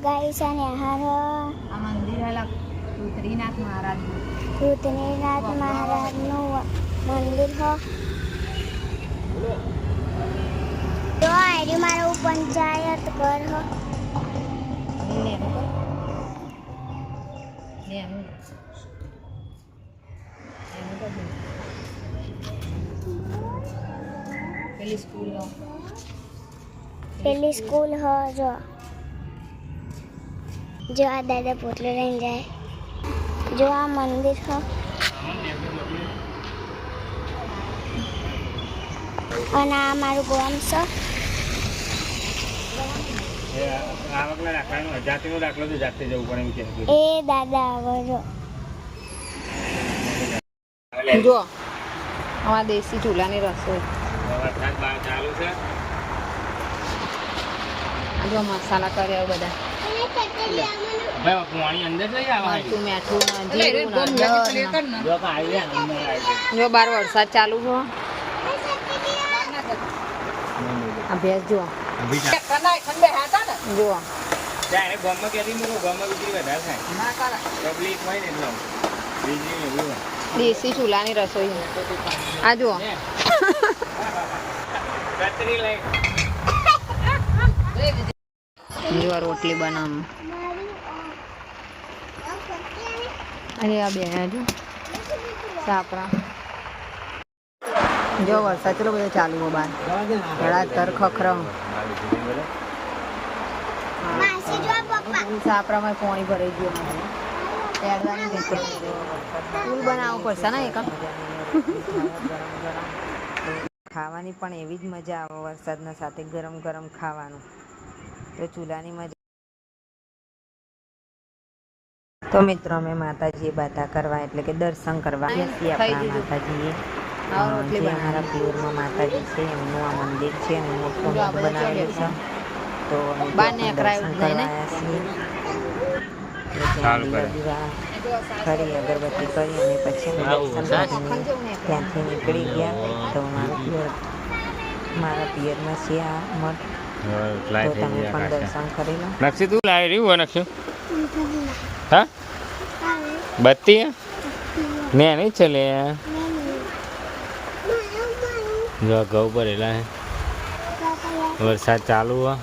Guys અને હારો આ મંદિર હે રુદ્રીનાથ મહારાજનું. રુદ્રનાથ મહારાજનું મંદિર હો. તો આ મારું પંચાયત ઘર હો. પેલી સ્કૂલ હો. જો આ દાદા પોટલો લઈને જાય. જો આ મંદિર હો. અને આ મારું ગામ છે. એ દાદા આવજો. જો અમારા દેશી ચૂલાની રસોઈ. જો મસાલા કર્યા બધા. મરચું મીઠું જીરું. જો બાર વરસાદ ચાલુ છે. આ ભેંસ જો જો દેશી ચૂલાની રસોઈ. આ જુઓ જો રોટલી બનાવ. અરે આ બે જો સાપરા. જો વરસાદ ચલો બધો ચાલુ હો બાર. ધડાધર ખખરો. સાપરામાં પાણી ભરાઈ ગયું. પુલ બનાવવો પડશે ને એક. ખાવાની પણ એવી જ મજા આવે વરસાદના સાથે ગરમ ગરમ ખાવાનું. તો ચૂલાની મજા. તો મિત્રો અમે માતાજીએ બાધા કરવા એટલે કે દર્શન કરવા છીએ આપણા માતાજીએ. જે અમારા પિયરમાં માતાજી છે એમનું આ મંદિર છે અને મોટું બનાવેલું છે. તો અમે દર્શન કરવા આવ્યા છીએ. ખરી અગરબત્તી કરી અને પછી અમે દર્શન કરીને ત્યાંથી નીકળી ગયા. તો મારા પિયરમાં છે આ મઠ. તો તમે પણ દર્શન કરી લો. નક્ષી તું લાવી રહ્યું નક્ષી? હા બત્તી ને નહીં ચલે. જો ઘઉં ભરેલા હે. વરસાદ ચાલુ હો.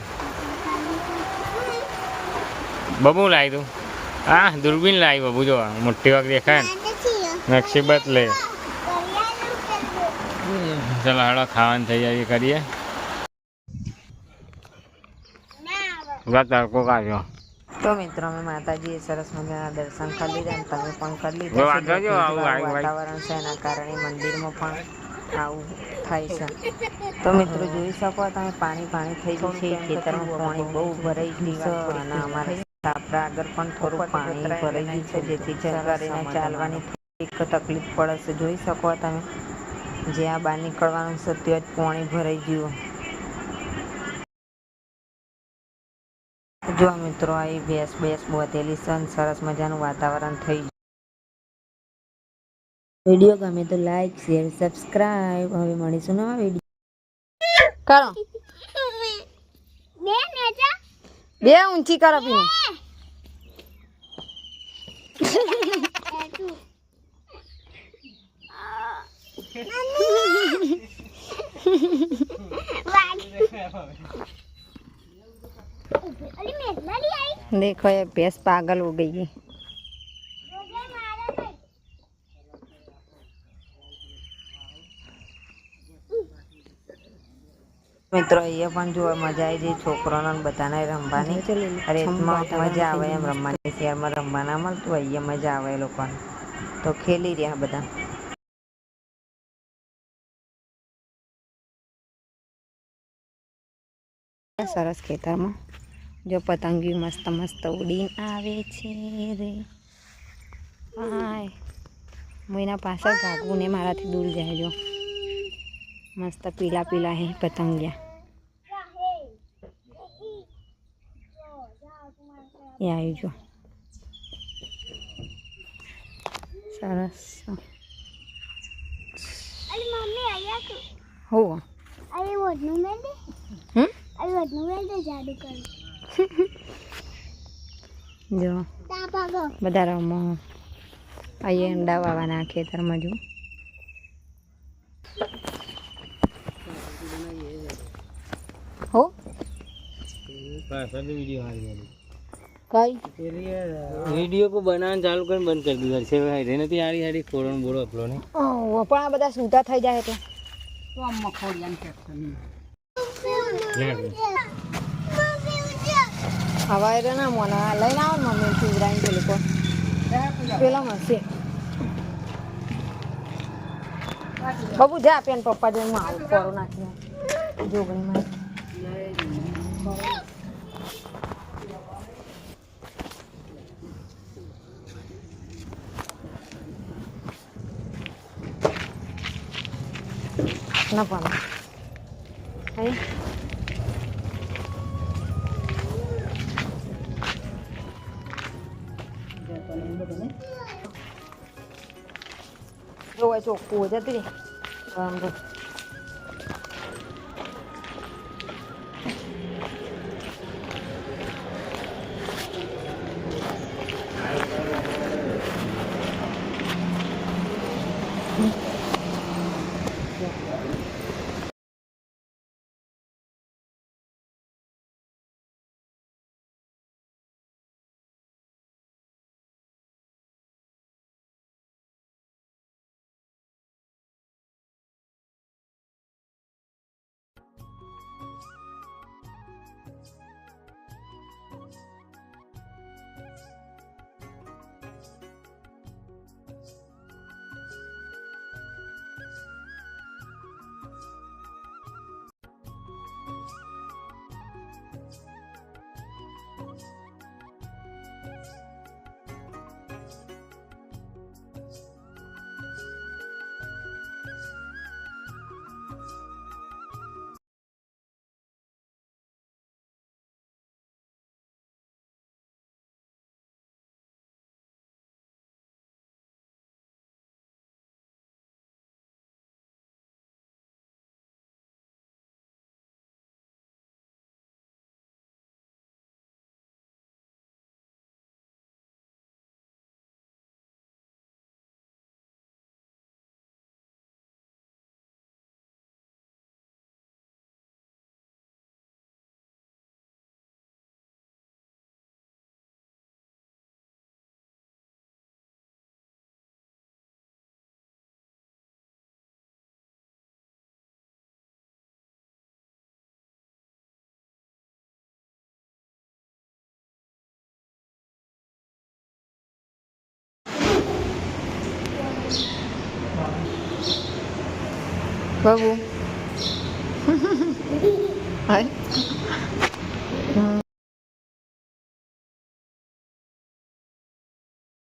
બબુ લાવી તું? હા દૂરબીન લાવી બબુ. જો મોટી વાગ દેખાય ને નક્ષી બદલે. ચાલો હાડો ખાવાનું થઈ જાય કરીએ. તડકો કાઢ્યો. તો મિત્રો અમે માતાજીએ સરસ મજાના દર્શન કરી લીધા. તમે પણ કરી લીધા. વાતાવરણ છે એના કારણે મંદિરમાં પણ આવું થાય છે. તો મિત્રો જોઈ શકો તમે પાણી થઈ ગયું છે. ખેતરમાં પાણી બહુ ભરાઈ ગયું છે અને અમારે સાપરા આગળ પણ થોડું પાણી ભરાઈ ગયું છે જેથી કરીને ચાલવાની એક તકલીફ પડે છે. જોઈ શકો તમે જ્યાં બહાર નીકળવાનું છે ત્યાં જ પાણી ભરાઈ ગયું. જો મિત્રો આ ભેંસ બોતેલી છે. સરસ મજાનું વાતાવરણ થઈ ગયું. વિડીયો ગમે તો લાઈક શેર સબસ્ક્રાઈબ. હવે મળીશું નવા વિડીયો. કરો બે ઊંચી કરો પીને. देखो ये भैंस पागल हो गई है. મિત્રો અહીંયા પણ જો મજા આવી જાય છોકરાઓને બધાને રમવાની. રેતમાં મજા આવે એમ રમવાની. શહેરમાં રમવા ના મળતું અહીંયા મજા આવે એ લોકોને. તો ખેલી રહ્યા બધા. સરસ ખેતરમાં જો પતંગી મસ્ત મસ્ત ઉડીને આવે છે રે. હાય હું એના પાછળ ભાગવું ને મારાથી દૂર જાય. જો મસ્ત પીલા પીલા હે પતંગિયા. એ આવી જો સરસ. હો જો બધા રમો અહીંયા ઈંડા વાવાના ખેતરમાં જો હો कई वीडियो को बनाना चालू कर बंद कर दी घर से रहने तो यारी यारी फोड़न बोलो अपलो ने वो पण आ બધા સૂતા થઈ જાય એટલે તો આમ મખોડિયાન ટેક્શન હવા એ ના મોના લઈને આવો ને મમ્મી પીવરાઈને તે લોકો પેલા મળશે બાબુ જા પેન પપ્પા જોઈને હું આવું કોરો નાખીને જોગણીમાં ના પણ હે જો આ ચોખ્ખું જતી રે આમ જો બાબુ હાય